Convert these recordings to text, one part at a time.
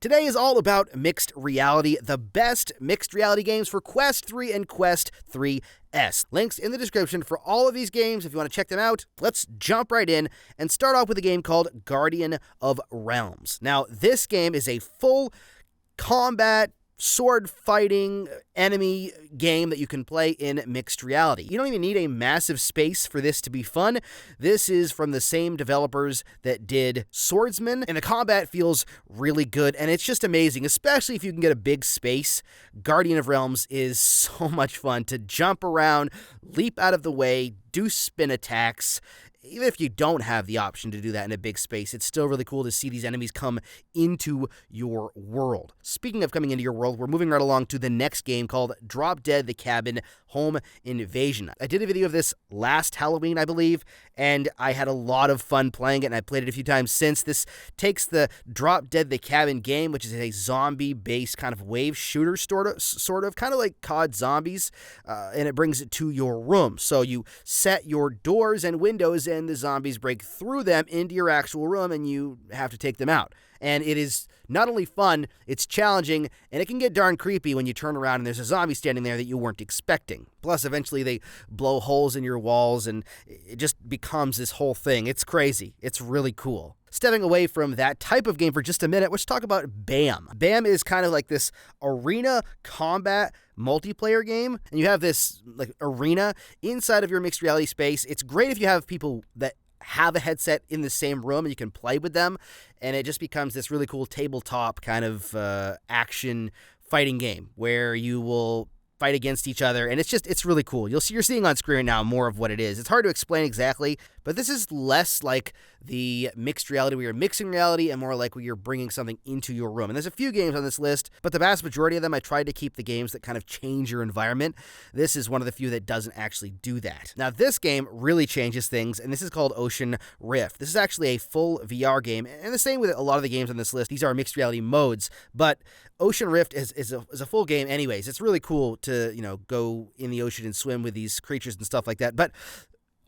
Today is all about mixed reality, the best mixed reality games for Quest 3 and Quest 3S. Links in the description for all of these games if you want to check them out. Let's jump right in and start off with a game called Guardian of Realms. Now, this game is a full combat sword fighting enemy game that you can play in mixed reality. You don't even need a massive space for this to be fun. This is from the same developers that did Swordsman, and the combat feels really good, and it's just amazing, especially if you can get a big space. Guardian of Realms is so much fun to jump around, leap out of the way, do spin attacks. Even if you don't have the option to do that in a big space, it's still really cool to see these enemies come into your world. Speaking of coming into your world, we're moving right along to the next game called Drop Dead the Cabin Home Invasion. I did a video of this last Halloween, I believe, and I had a lot of fun playing it, and I played it a few times since. This takes the Drop Dead the Cabin game, which is a zombie-based kind of wave shooter sort of kind of like COD Zombies, and it brings it to your room. So you set your doors and windows, and the zombies break through them into your actual room, and you have to take them out. And it is not only fun, it's challenging, and it can get darn creepy when you turn around and there's a zombie standing there that you weren't expecting. Plus, eventually they blow holes in your walls, and it just becomes this whole thing. It's crazy. It's really cool. Stepping away from that type of game for just a minute, let's talk about BAM. BAM is kind of like this arena combat multiplayer game, and you have this like arena inside of your mixed reality space. It's great if you have people that have a headset in the same room and you can play with them, and it just becomes this really cool tabletop kind of action fighting game where you will fight against each other, and it's really cool. You're seeing on screen now more of what it is. It's hard to explain exactly, but this is less like the mixed reality where you're mixing reality and more like where you're bringing something into your room. And there's a few games on this list, but the vast majority of them I tried to keep the games that kind of change your environment. This is one of the few that doesn't actually do that. Now, this game really changes things, and this is called Ocean Rift. This is actually a full VR game, and the same with a lot of the games on this list. These are mixed reality modes, but Ocean Rift is a full game anyways. It's really cool to, go in the ocean and swim with these creatures and stuff like that. But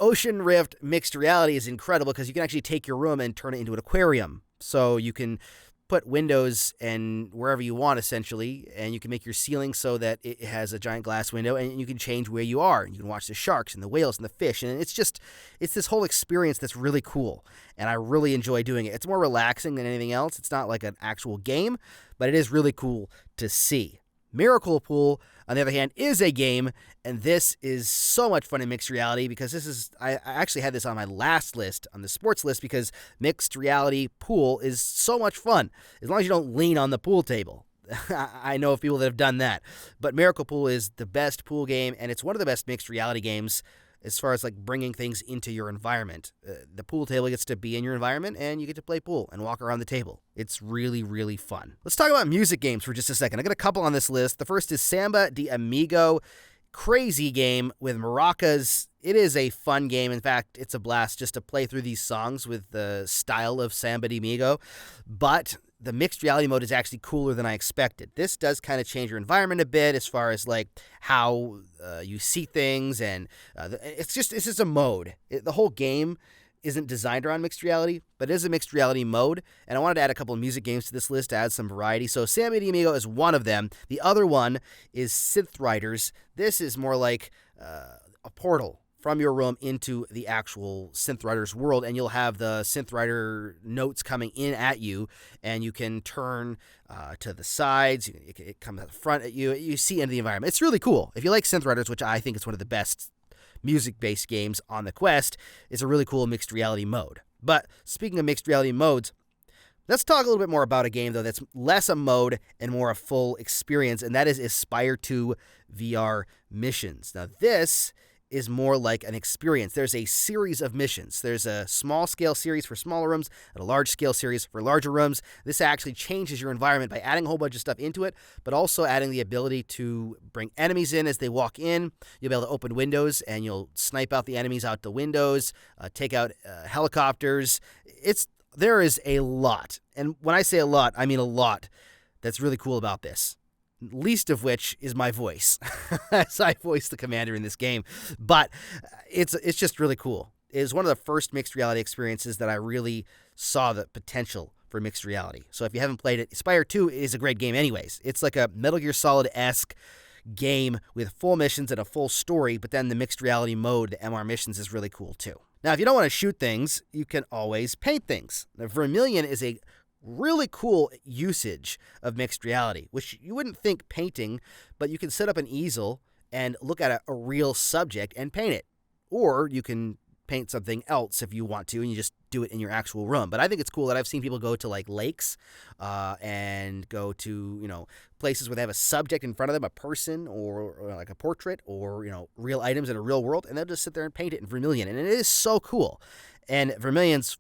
Ocean Rift mixed reality is incredible because you can actually take your room and turn it into an aquarium. So you can put windows and wherever you want, essentially, and you can make your ceiling so that it has a giant glass window, and you can change where you are. You can watch the sharks and the whales and the fish, and it's this whole experience that's really cool, and I really enjoy doing it. It's more relaxing than anything else. It's not like an actual game, but it is really cool to see. Miracle Pool, on the other hand, is a game, and this is so much fun in mixed reality because I actually had this on my last list, on the sports list, because mixed reality pool is so much fun, as long as you don't lean on the pool table. I know of people that have done that, but Miracle Pool is the best pool game, and it's one of the best mixed reality games as far as like bringing things into your environment. The pool table gets to be in your environment, and you get to play pool and walk around the table. It's really, really fun. Let's talk about music games for just a second. I got a couple on this list. The first is Samba de Amigo. Crazy game with maracas. It is a fun game. In fact, it's a blast just to play through these songs with the style of Samba de Amigo. But the mixed reality mode is actually cooler than I expected. This does kind of change your environment a bit as far as like how you see things, and it's just a mode. The whole game isn't designed around mixed reality, but it is a mixed reality mode, and I wanted to add a couple of music games to this list to add some variety. So Samba de Amigo is one of them. The other one is Synth Riders. This is more like a portal from your room into the actual Synth Riders world, and you'll have the Synth Rider notes coming in at you, and you can turn to the sides. It comes out the front at you. You see into the environment. It's really cool. If you like Synth Riders, which I think is one of the best music-based games on the Quest, it's a really cool mixed reality mode. But speaking of mixed reality modes, let's talk a little bit more about a game, though, that's less a mode and more a full experience, and that is Aspire 2 VR Missions. Now, this is more like an experience. There's a series of missions. There's a small-scale series for smaller rooms and a large-scale series for larger rooms. This actually changes your environment by adding a whole bunch of stuff into it, but also adding the ability to bring enemies in as they walk in. You'll be able to open windows, and you'll snipe out the enemies out the windows, take out helicopters. There is a lot, and when I say a lot, I mean a lot, that's really cool about this. Least of which is my voice, as I voice the commander in this game. But it's just really cool. It is one of the first mixed reality experiences that I really saw the potential for for mixed reality. So if you haven't played it, Spire 2 is a great game anyways. It's like a Metal Gear Solid-esque game with full missions and a full story, but then the mixed reality mode, the MR missions, is really cool too. Now, if you don't want to shoot things, you can always paint things. Now, Vermilion is a really cool usage of mixed reality, which you wouldn't think painting, but you can set up an easel and look at a real subject and paint it. Or you can paint something else if you want to, and you just do it in your actual room. But I think it's cool that I've seen people go to like lakes and go to, places where they have a subject in front of them, a person or like a portrait or, real items in a real world, and they'll just sit there and paint it in Vermilion. And it is so cool. And Vermilion's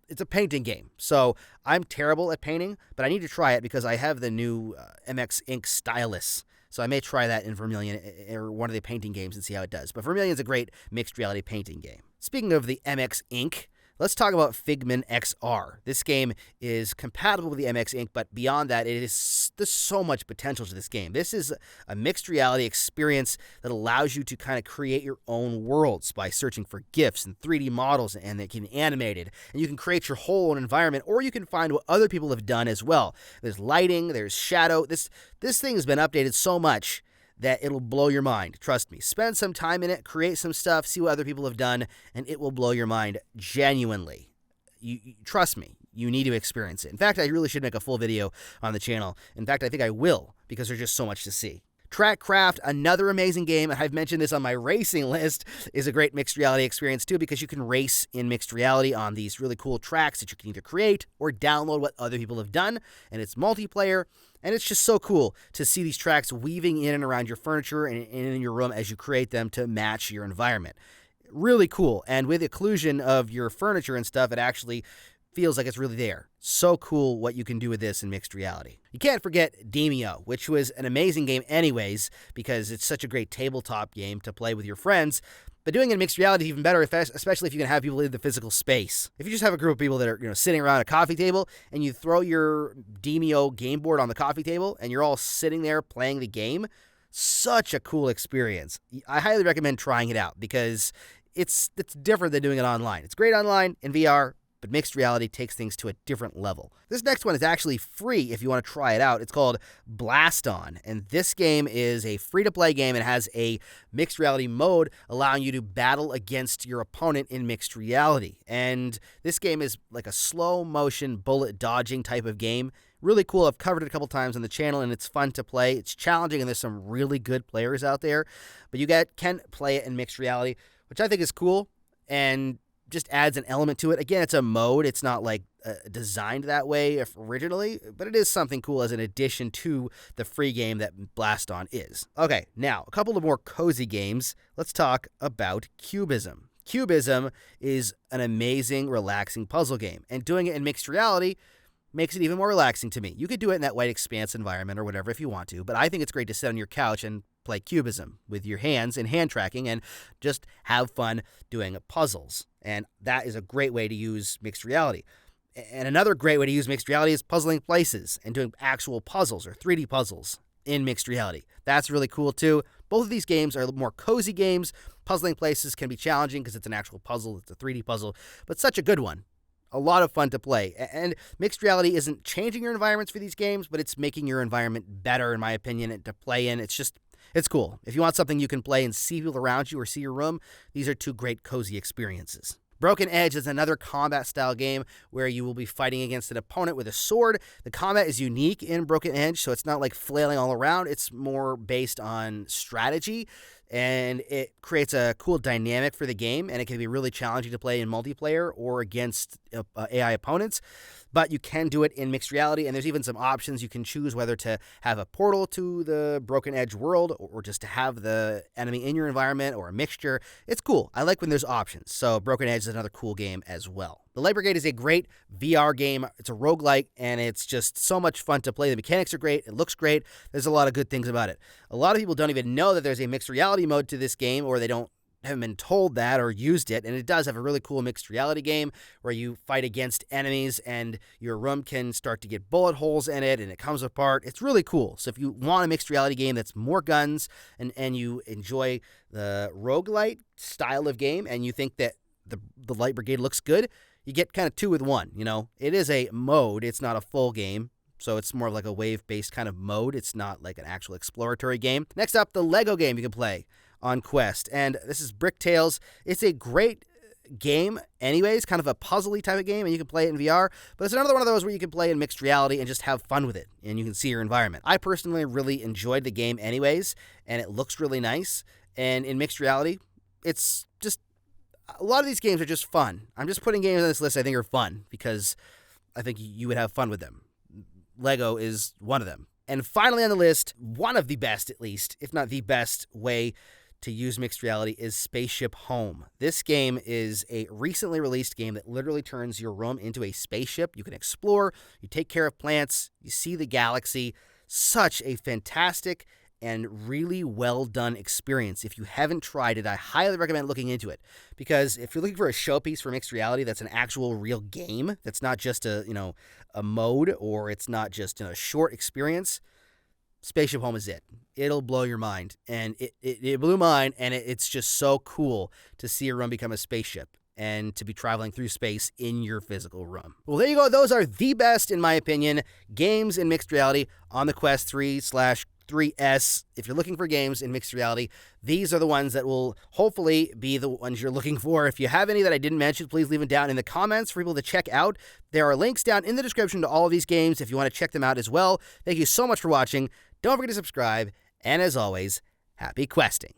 it's a painting game. So I'm terrible at painting, but I need to try it because I have the new MX Ink stylus. So I may try that in Vermilion or one of the painting games and see how it does. But Vermilion's a great mixed reality painting game. Speaking of the MX Ink, let's talk about Figment XR. This game is compatible with the MX Ink, but beyond that, there's so much potential to this game. This is a mixed reality experience that allows you to kind of create your own worlds by searching for GIFs and 3D models, and they can be animated. And you can create your whole own environment, or you can find what other people have done as well. There's lighting, there's shadow. This thing has been updated so much that it'll blow your mind. Trust me. Spend some time in it, create some stuff, see what other people have done, and it will blow your mind genuinely. You trust me. You need to experience it. In fact, I really should make a full video on the channel. In fact, I think I will, because there's just so much to see. Trackcraft, another amazing game, and I've mentioned this on my racing list, is a great mixed reality experience too, because you can race in mixed reality on these really cool tracks that you can either create or download what other people have done, and it's multiplayer, and it's just so cool to see these tracks weaving in and around your furniture and in your room as you create them to match your environment. Really cool, and with occlusion of your furniture and stuff, it actually feels like it's really there. So cool what you can do with this in mixed reality. You can't forget Demeo, which was an amazing game anyways, because it's such a great tabletop game to play with your friends. But doing it in mixed reality is even better, especially if you can have people leave the physical space. If you just have a group of people that are sitting around a coffee table and you throw your Demeo game board on the coffee table and you're all sitting there playing the game, such a cool experience. I highly recommend trying it out because it's different than doing it online. It's great online in VR, but mixed reality takes things to a different level. This next one is actually free if you want to try it out. It's called Blast On, and this game is a free-to-play game and has a mixed reality mode allowing you to battle against your opponent in mixed reality. And this game is like a slow-motion bullet dodging type of game. Really cool. I've covered it a couple times on the channel, and it's fun to play. It's challenging, and there's some really good players out there. But you can play it in mixed reality, which I think is cool, and just adds an element to it. Again, it's a mode. It's not like designed that way originally, but it is something cool as an addition to the free game that Blast On is. Okay, now a couple of more cozy games. Let's talk about Cubism. Cubism is an amazing, relaxing puzzle game, and doing it in mixed reality makes it even more relaxing to me. You could do it in that white expanse environment or whatever if you want to, but I think it's great to sit on your couch and play Cubism with your hands and hand tracking and just have fun doing puzzles. And that is a great way to use mixed reality. And another great way to use mixed reality is puzzling places and doing actual puzzles or 3D puzzles in mixed reality. That's really cool too. Both of these games are more cozy games. Puzzling places can be challenging because it's an actual puzzle. It's a 3D puzzle, but such a good one. A lot of fun to play. And mixed reality isn't changing your environments for these games, but it's making your environment better, in my opinion, and to play in. It's cool. If you want something you can play and see people around you or see your room, these are two great cozy experiences. Broken Edge is another combat-style game where you will be fighting against an opponent with a sword. The combat is unique in Broken Edge, so it's not like flailing all around. It's more based on strategy, and it creates a cool dynamic for the game, and it can be really challenging to play in multiplayer or against AI opponents. But you can do it in mixed reality, and there's even some options. You can choose whether to have a portal to the Broken Edge world or just to have the enemy in your environment or a mixture. It's cool. I like when there's options. So Broken Edge is another cool game as well. The Light Brigade is a great VR game. It's a roguelike, and it's just so much fun to play. The mechanics are great. It looks great. There's a lot of good things about it. A lot of people don't even know that there's a mixed reality mode to this game, or they haven't been told that or used it, and it does have a really cool mixed reality game where you fight against enemies and your room can start to get bullet holes in it and it comes apart. It's really cool. So if you want a mixed reality game that's more guns and you enjoy the roguelite style of game and you think that the Light Brigade looks good, you get kind of two with one, you know? It is a mode, it's not a full game. So it's more like a wave-based kind of mode. It's not like an actual exploratory game. Next up, the Lego game you can play on Quest. And this is Brick Tales. It's a great game anyways, kind of a puzzly type of game, and you can play it in VR, but it's another one of those where you can play in mixed reality and just have fun with it, and you can see your environment. I personally really enjoyed the game anyways, and it looks really nice, and in mixed reality, it's just, a lot of these games are just fun. I'm just putting games on this list I think are fun, because I think you would have fun with them. Lego is one of them. And finally on the list, one of the best at least, if not the best way to use mixed reality is Spaceship Home. This game is a recently released game that literally turns your room into a spaceship. You can explore, you take care of plants, you see the galaxy. Such a fantastic and really well done experience. If you haven't tried it, I highly recommend looking into it, because if you're looking for a showpiece for mixed reality that's an actual real game, that's not just a mode, or it's not just a short experience, Spaceship Home is it. It'll blow your mind, and it blew mine, and it's just so cool to see a room become a spaceship and to be traveling through space in your physical room. Well, there you go. Those are the best, in my opinion, games in mixed reality on the Quest 3/3S. If you're looking for games in mixed reality, these are the ones that will hopefully be the ones you're looking for. If you have any that I didn't mention, please leave them down in the comments for people to check out. There are links down in the description to all of these games if you want to check them out as well. Thank you so much for watching. Don't forget to subscribe, and as always, happy questing.